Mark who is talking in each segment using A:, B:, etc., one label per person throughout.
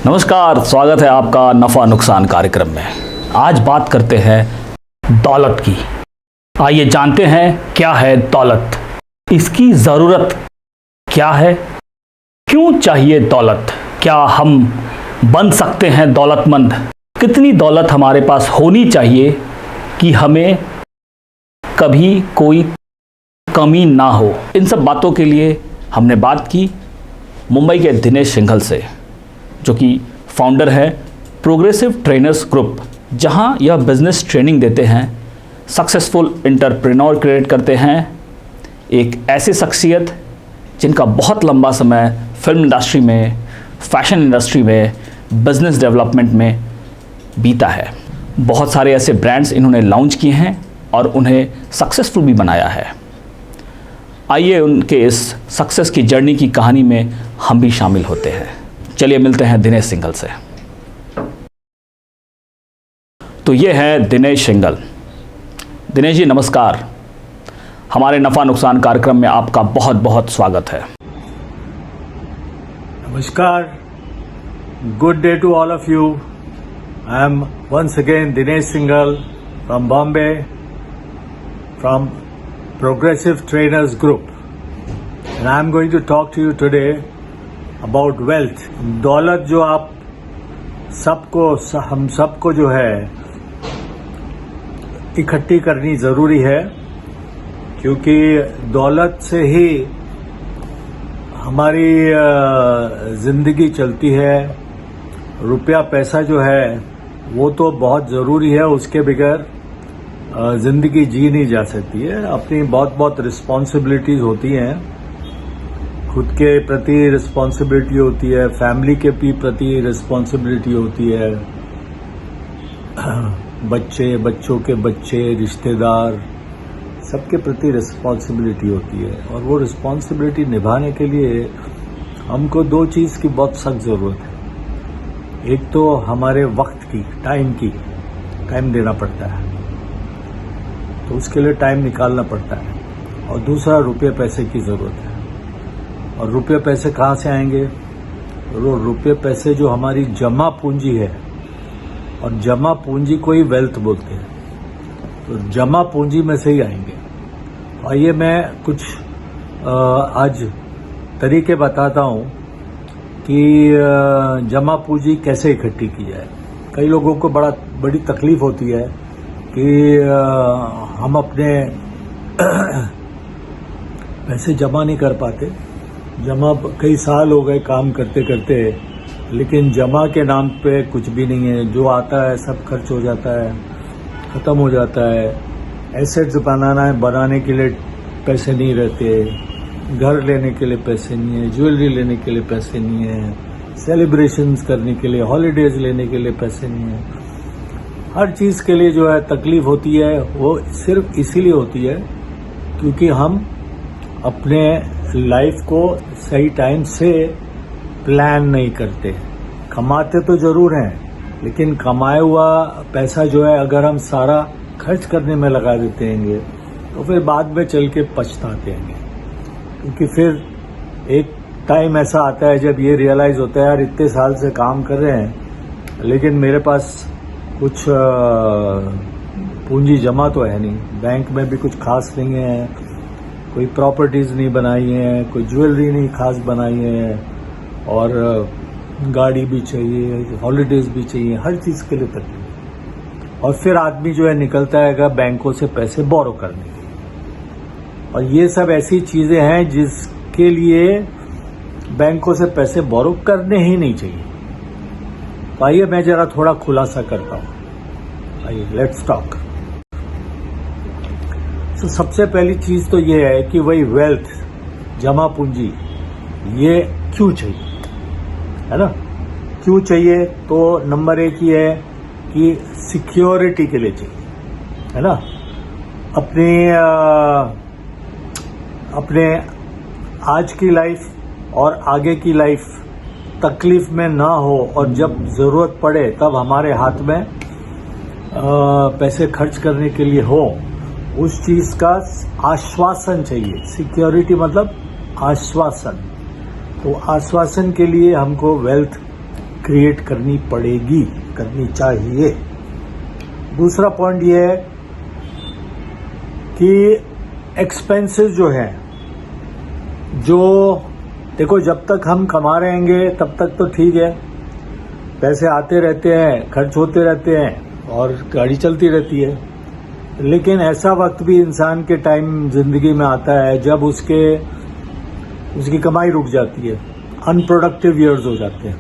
A: नमस्कार, स्वागत है आपका नफ़ा नुकसान कार्यक्रम में। आज बात करते हैं दौलत की। आइए जानते हैं क्या है दौलत, इसकी ज़रूरत क्या है, क्यों चाहिए दौलत, क्या हम बन सकते हैं दौलतमंद, कितनी दौलत हमारे पास होनी चाहिए कि हमें कभी कोई कमी ना हो। इन सब बातों के लिए हमने बात की मुंबई के दिनेश सिंघल से, जो कि फाउंडर है प्रोग्रेसिव ट्रेनर्स ग्रुप, जहां यह बिजनेस ट्रेनिंग देते हैं, सक्सेसफुल एंटरप्रेन्योर क्रिएट करते हैं। एक ऐसी शख्सियत जिनका बहुत लंबा समय फिल्म इंडस्ट्री में, फैशन इंडस्ट्री में, बिजनेस डेवलपमेंट में बीता है। बहुत सारे ऐसे ब्रांड्स इन्होंने लॉन्च किए हैं और उन्हें सक्सेसफुल भी बनाया है। आइए उनके इस सक्सेस की जर्नी की कहानी में हम भी शामिल होते हैं। चलिए मिलते हैं दिनेश सिंघल से। तो ये है दिनेश सिंघल। दिनेश जी नमस्कार, हमारे नफ़ा नुकसान कार्यक्रम में आपका बहुत बहुत स्वागत है।
B: नमस्कार, good day to all of you. I am once again Dinesh Singhal from Bombay, from Progressive Trainers Group, and I am going to talk to you today about wealth. दौलत जो आप हम सबको जो है इकट्ठी करनी ज़रूरी है, क्योंकि दौलत से ही हमारी ज़िंदगी चलती है। रुपया पैसा जो है वो तो बहुत ज़रूरी है, उसके बगैर ज़िंदगी जी नहीं जा सकती है। अपनी बहुत रिस्पॉन्सिबिलिटीज़ होती हैं, खुद के प्रति रिस्पॉन्सिबिलिटी होती है, फैमिली के भी प्रति रिस्पॉन्सिबिलिटी होती है, बच्चों के बच्चे, रिश्तेदार, सबके प्रति रिस्पॉन्सिबिलिटी होती है। और वो रिस्पॉन्सिबिलिटी निभाने के लिए हमको दो चीज़ की बहुत सख्त ज़रूरत है। एक तो हमारे वक्त की, टाइम देना पड़ता है, तो उसके लिए टाइम निकालना पड़ता है। और दूसरा रुपये पैसे की ज़रूरत है। और रुपये पैसे कहाँ से आएंगे? रुपये पैसे जो हमारी जमा पूंजी है, और जमा पूंजी को ही वेल्थ बोलते हैं, तो जमा पूंजी में से ही आएंगे। आइए मैं कुछ आज तरीके बताता हूँ कि जमा पूंजी कैसे इकट्ठी की जाए। कई लोगों को बड़ी तकलीफ होती है कि हम अपने पैसे जमा नहीं कर पाते। कई साल हो गए काम करते करते, लेकिन जमा के नाम पे कुछ भी नहीं है। जो आता है सब खर्च हो जाता है, ख़त्म हो जाता है। एसेट्स बनाने के लिए पैसे नहीं रहते, घर लेने के लिए पैसे नहीं है, ज्वेलरी लेने के लिए पैसे नहीं है, सेलिब्रेशंस करने के लिए, हॉलीडेज लेने के लिए पैसे नहीं है। हर चीज़ के लिए जो है तकलीफ होती है, वो सिर्फ इसीलिए होती है क्योंकि हम अपने लाइफ को सही टाइम से प्लान नहीं करते। कमाते तो ज़रूर हैं, लेकिन कमाया हुआ पैसा जो है अगर हम सारा खर्च करने में लगा देते हैं तो फिर बाद में चल के पछताते हैं। क्योंकि फिर एक टाइम ऐसा आता है जब ये रियलाइज़ होता है, यार इतने साल से काम कर रहे हैं, लेकिन मेरे पास कुछ पूंजी जमा तो है नहीं, बैंक में भी कुछ खास नहीं है, कोई प्रॉपर्टीज़ नहीं बनाई है, कोई ज्वेलरी नहीं खास बनाई है, और गाड़ी भी चाहिए, हॉलीडेज भी चाहिए, हर चीज़ के लिए तकलीफ। और फिर आदमी जो है निकलता है बैंकों से पैसे बोरो करने के लिए। और ये सब ऐसी चीज़ें हैं जिसके लिए बैंकों से पैसे बोरो करने ही नहीं चाहिए। आइए मैं जरा थोड़ा खुलासा करता हूँ। आइए लेट्स टॉक। तो सबसे पहली चीज तो ये है कि वही वेल्थ, जमा पूंजी, ये क्यों चाहिए, है ना? क्यों चाहिए? तो नंबर एक ही है कि सिक्योरिटी के लिए चाहिए, है ना? अपने आज की लाइफ और आगे की लाइफ तकलीफ में ना हो, और जब ज़रूरत पड़े तब हमारे हाथ में पैसे खर्च करने के लिए हो, उस चीज़ का आश्वासन चाहिए। सिक्योरिटी मतलब आश्वासन। तो आश्वासन के लिए हमको वेल्थ क्रिएट करनी पड़ेगी, करनी चाहिए। दूसरा पॉइंट ये है कि एक्सपेंसेस जो है, जो देखो जब तक हम कमा रहेंगे तब तक तो ठीक है, पैसे आते रहते हैं, खर्च होते रहते हैं और गाड़ी चलती रहती है। लेकिन ऐसा वक्त भी इंसान के टाइम जिंदगी में आता है जब उसकी कमाई रुक जाती है, अनप्रोडक्टिव ईयर्स हो जाते हैं।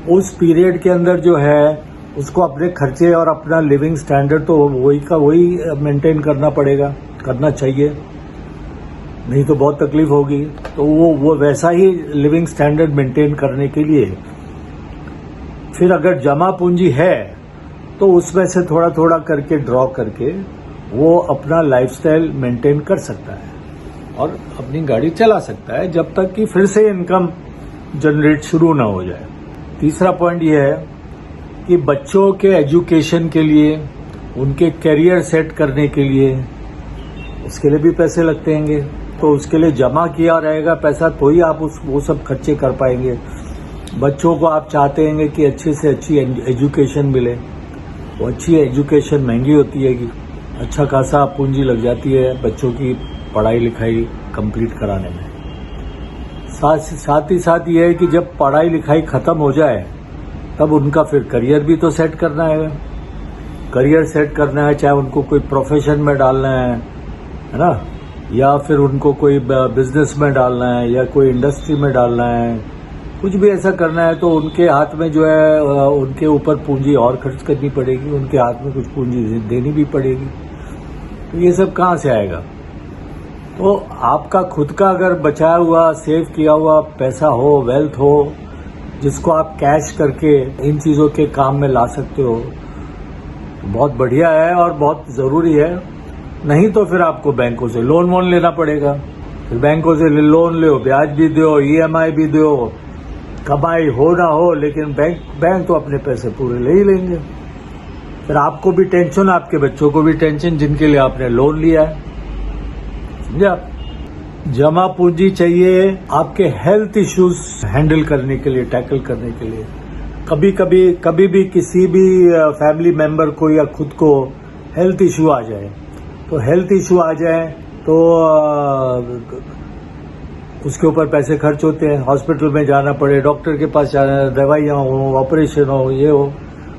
B: उस पीरियड के अंदर जो है उसको अपने खर्चे और अपना लिविंग स्टैंडर्ड तो वही का वही मेंटेन करना पड़ेगा, करना चाहिए, नहीं तो बहुत तकलीफ होगी। तो वो वैसा ही लिविंग स्टैंडर्ड मेंटेन करने के लिए फिर अगर जमा पूंजी है तो उसमें से थोड़ा थोड़ा करके ड्रॉ करके वो अपना लाइफस्टाइल मेंटेन कर सकता है और अपनी गाड़ी चला सकता है जब तक कि फिर से इनकम जनरेट शुरू ना हो जाए। तीसरा पॉइंट ये है कि बच्चों के एजुकेशन के लिए, उनके करियर सेट करने के लिए, उसके लिए भी पैसे लगते हैं। तो उसके लिए जमा किया रहेगा पैसा तो ही आप वो सब खर्चे कर पाएंगे। बच्चों को आप चाहते हैं कि अच्छे से अच्छी एजुकेशन मिले, वो अच्छी एजुकेशन महंगी होती है कि अच्छा खासा पूंजी लग जाती है बच्चों की पढ़ाई लिखाई कंप्लीट कराने में। साथ ही साथ ये है कि जब पढ़ाई लिखाई खत्म हो जाए तब उनका फिर करियर भी तो सेट करना है। करियर सेट करना है, चाहे उनको कोई प्रोफेशन में डालना है ना, या फिर उनको कोई बिजनेस में डालना है या कोई इंडस्ट्री में डालना है, कुछ भी ऐसा करना है तो उनके हाथ में जो है उनके ऊपर पूंजी और खर्च करनी पड़ेगी, उनके हाथ में कुछ पूंजी देनी भी पड़ेगी। तो ये सब कहाँ से आएगा? तो आपका खुद का अगर बचाया हुआ, सेव किया हुआ पैसा हो, वेल्थ हो, जिसको आप कैश करके इन चीज़ों के काम में ला सकते हो, बहुत बढ़िया है और बहुत ज़रूरी है। नहीं तो फिर आपको बैंकों से लोन वोन लेना पड़ेगा। फिर बैंकों से लोन लो, ब्याज भी दो, EMI भी दो, कमाई हो ना हो, लेकिन बैंक तो अपने पैसे पूरे ले ही लेंगे। फिर आपको भी टेंशन, आपके बच्चों को भी टेंशन, जिनके लिए आपने लोन लिया है। समझा? जमा पूंजी चाहिए आपके हेल्थ इश्यूज हैंडल करने के लिए, टैकल करने के लिए। कभी भी किसी भी फैमिली मेंबर को या खुद को हेल्थ इश्यू आ जाए, तो उसके ऊपर पैसे खर्च होते हैं। हॉस्पिटल में जाना पड़े, डॉक्टर के पास जाना, दवाइयाँ हो, ऑपरेशन हो, ये हो,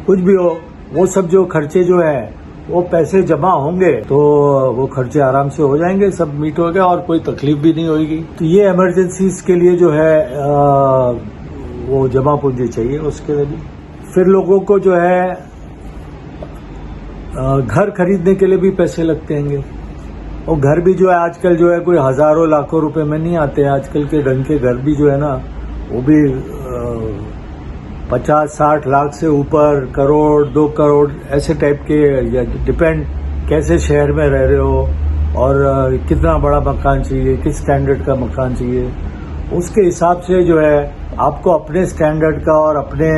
B: कुछ भी हो, वो सब जो खर्चे जो है वो पैसे जमा होंगे तो वो खर्चे आराम से हो जाएंगे, सब मीट हो गया और कोई तकलीफ भी नहीं होगी। तो ये इमरजेंसीज के लिए जो है वो जमा पूंजी चाहिए, उसके लिए भी। फिर लोगों को जो है घर खरीदने के लिए भी पैसे लगते हैं, और घर भी जो है आजकल जो है कोई हजारों लाखों रुपए में नहीं आते हैं। आजकल के ढंग के घर भी जो है ना वो भी 50-60 लाख से ऊपर, करोड़, 2 करोड़ ऐसे टाइप के, या डिपेंड कैसे शहर में रह रहे हो और कितना बड़ा मकान चाहिए, किस स्टैंडर्ड का मकान चाहिए, उसके हिसाब से जो है आपको अपने स्टैंडर्ड का और अपने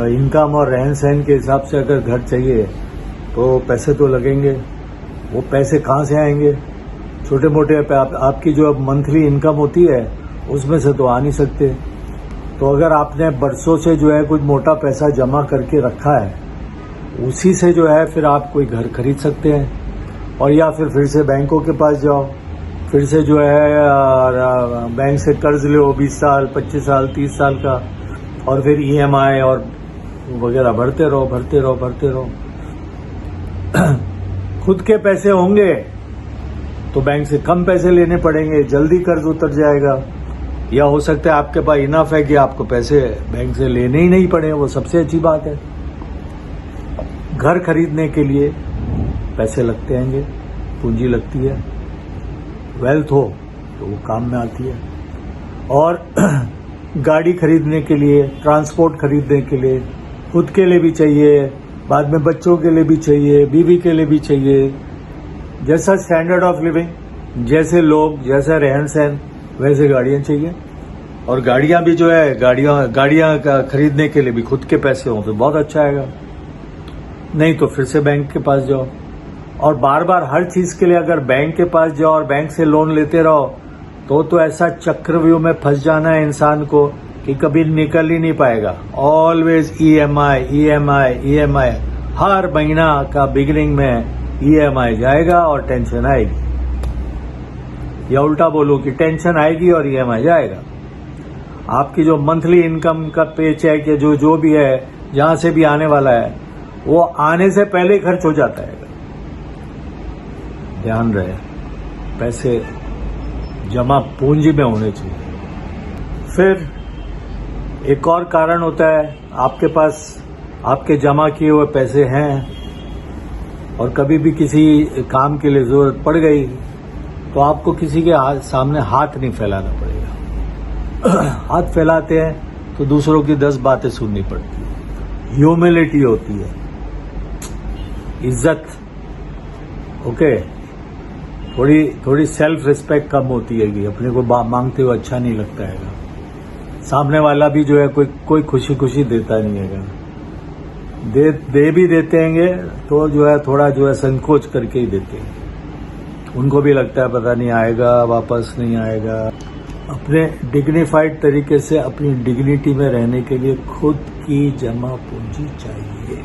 B: इनकम और रहन सहन के हिसाब से अगर घर चाहिए तो पैसे तो लगेंगे। वो पैसे कहाँ से आएंगे? छोटे मोटे आपकी जो मंथली इनकम होती है उसमें से तो आ नहीं सकते। तो अगर आपने बरसों से जो है कुछ मोटा पैसा जमा करके रखा है, उसी से जो है फिर आप कोई घर खरीद सकते हैं, और या फिर से बैंकों के पास जाओ, फिर से जो है बैंक से कर्ज लो 20 साल, 25 साल, 30 साल का, और फिर EMI और वगैरह भरते रहो। खुद के पैसे होंगे तो बैंक से कम पैसे लेने पड़ेंगे, जल्दी कर्ज उतर जाएगा, या हो सकता है आपके पास इनफ है कि आपको पैसे बैंक से लेने ही नहीं पड़े, वो सबसे अच्छी बात है। घर खरीदने के लिए पैसे लगते हैं, पूंजी लगती है, वेल्थ हो तो वो काम में आती है। और गाड़ी खरीदने के लिए, ट्रांसपोर्ट खरीदने के लिए, खुद के लिए भी चाहिए, बाद में बच्चों के लिए भी चाहिए, बीवी के लिए भी चाहिए। जैसा स्टैंडर्ड ऑफ लिविंग, जैसे लोग, जैसा रहन सहन, वैसे गाड़ियां चाहिए। और गाड़ियां भी जो है, गाड़ियां खरीदने के लिए भी खुद के पैसे हों तो बहुत अच्छा आएगा। नहीं तो फिर से बैंक के पास जाओ, और बार बार हर चीज के लिए अगर बैंक के पास जाओ और बैंक से लोन लेते रहो तो ऐसा चक्रव्यूह में फंस जाना है इंसान को कि कभी निकल ही नहीं पाएगा। ऑलवेज EMI EMI EMI, हर महीना का बिगिनिंग में EMI जाएगा और टेंशन आएगी। या उल्टा बोलो कि टेंशन आएगी और EMI जाएगा। आपकी जो मंथली इनकम का पे चेक या जो भी है, जहां से भी आने वाला है, वो आने से पहले ही खर्च हो जाता है। ध्यान रहे, पैसे जमा पूंजी में होने चाहिए। फिर एक और कारण होता है, आपके पास आपके जमा किए हुए पैसे हैं और कभी भी किसी काम के लिए जरूरत पड़ गई तो आपको किसी के सामने हाथ नहीं फैलाना पड़ेगा। हाथ फैलाते हैं तो दूसरों की 10 बातें सुननी पड़ती है। ह्यूमिलिटी होती है, इज्जत, ओके। थोड़ी सेल्फ रिस्पेक्ट कम होती है कि अपने को मांगते हुए अच्छा नहीं लगता है। सामने वाला भी जो है कोई खुशी खुशी देता नहीं है। दे भी देते हैं तो जो है थोड़ा जो है संकोच करके ही देते हैं। उनको भी लगता है पता नहीं आएगा, वापस नहीं आएगा। अपने डिग्निफाइड तरीके से अपनी डिग्निटी में रहने के लिए खुद की जमा पूंजी चाहिए।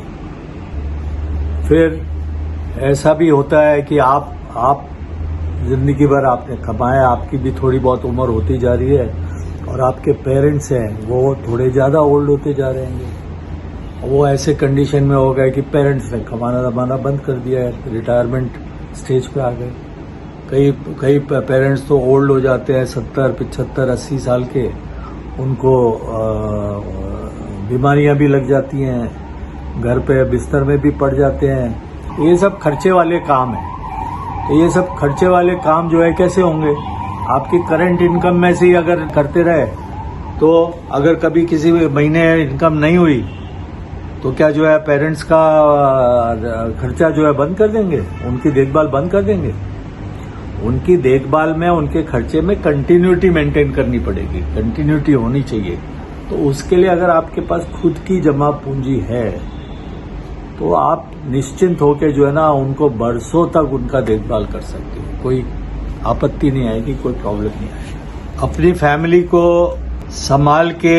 B: फिर ऐसा भी होता है कि आप जिंदगी भर आपने कमाया, आपकी भी थोड़ी बहुत उम्र होती जा रही है और आपके पेरेंट्स हैं वो थोड़े ज्यादा ओल्ड होते जा रहे हैं। वो ऐसे कंडीशन में हो गए कि पेरेंट्स ने कमाना दमाना बंद कर दिया है, रिटायरमेंट स्टेज पे आ गए। कई पेरेंट्स तो ओल्ड हो जाते हैं, 70, 75, 80 साल के। उनको बीमारियां भी लग जाती हैं, घर पे बिस्तर में भी पड़ जाते हैं। ये सब खर्चे वाले काम हैं। तो ये सब खर्चे वाले काम जो है कैसे होंगे? आपकी करंट इनकम में से ही अगर करते रहे तो अगर कभी किसी महीने इनकम नहीं हुई तो क्या जो है पेरेंट्स का खर्चा जो है बंद कर देंगे? उनकी देखभाल बंद कर देंगे? उनकी देखभाल में, उनके खर्चे में कंटिन्यूटी मेंटेन करनी पड़ेगी, कंटिन्यूटी होनी चाहिए। तो उसके लिए अगर आपके पास खुद की जमा पूंजी है तो आप निश्चिंत होकर जो है ना उनको बरसों तक उनका देखभाल कर सकते हो। कोई आपत्ति नहीं आएगी, कोई प्रॉब्लम नहीं आएगी। अपनी फैमिली को संभाल के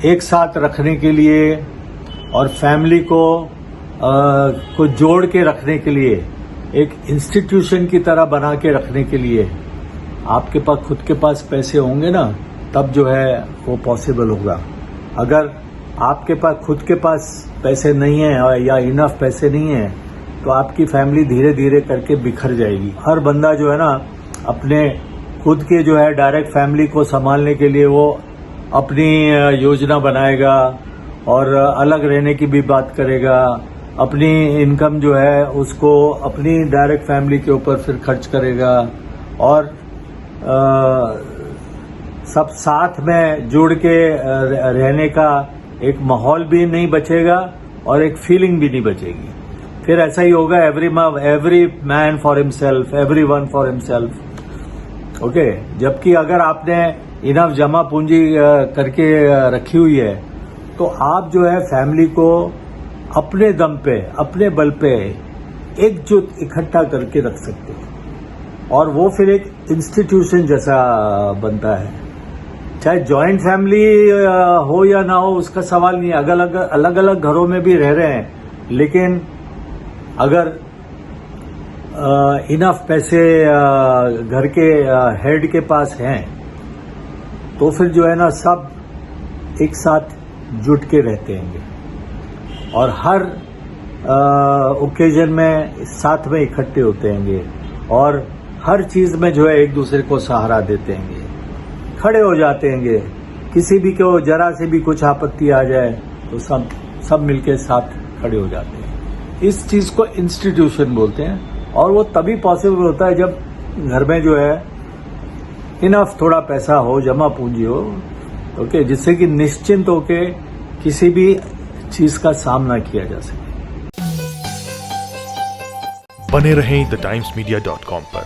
B: एक साथ रखने के लिए और फैमिली को जोड़ के रखने के लिए, एक इंस्टीट्यूशन की तरह बना के रखने के लिए आपके पास खुद के पास पैसे होंगे ना, तब जो है वो पॉसिबल होगा। अगर आपके पास खुद के पास पैसे नहीं है या इनफ पैसे नहीं है तो आपकी फैमिली धीरे धीरे करके बिखर जाएगी। हर बंदा जो है ना अपने खुद के जो है डायरेक्ट फैमिली को संभालने के लिए वो अपनी योजना बनाएगा और अलग रहने की भी बात करेगा। अपनी इनकम जो है उसको अपनी डायरेक्ट फैमिली के ऊपर फिर खर्च करेगा और सब साथ में जुड़ के रहने का एक माहौल भी नहीं बचेगा और एक फीलिंग भी नहीं बचेगी। फिर ऐसा ही होगा, every man for himself, every one for himself, okay. जबकि अगर आपने इनफ जमा पूंजी करके रखी हुई है तो आप जो है फैमिली को अपने दम पे, अपने बल पे एकजुट इकट्ठा करके रख सकते हो और वो फिर एक इंस्टीट्यूशन जैसा बनता है। चाहे जॉइंट फैमिली हो या ना हो उसका सवाल नहीं है, अलग अलग घरों में भी रह रहे हैं, लेकिन अगर इनफ पैसे घर के हेड के पास हैं तो फिर जो है ना सब एक साथ जुट के रहते हैं और हर ओकेजन में साथ में इकट्ठे होते हैं और हर चीज में जो है एक दूसरे को सहारा देते हैं, खड़े हो जाते हैं। किसी भी को जरा से भी कुछ आपत्ति आ जाए तो सब मिलके साथ खड़े हो जाते हैं। इस चीज को इंस्टीट्यूशन बोलते हैं और वो तभी पॉसिबल होता है जब घर में जो है इनफ थोड़ा पैसा हो, जमा पूंजी हो, ओके, जिससे कि निश्चिंत होके किसी भी चीज का सामना किया जा सके।
C: बने रहें thetimesmedia.com पर।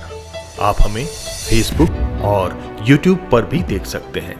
C: आप हमें फेसबुक और यूट्यूब पर भी देख सकते हैं।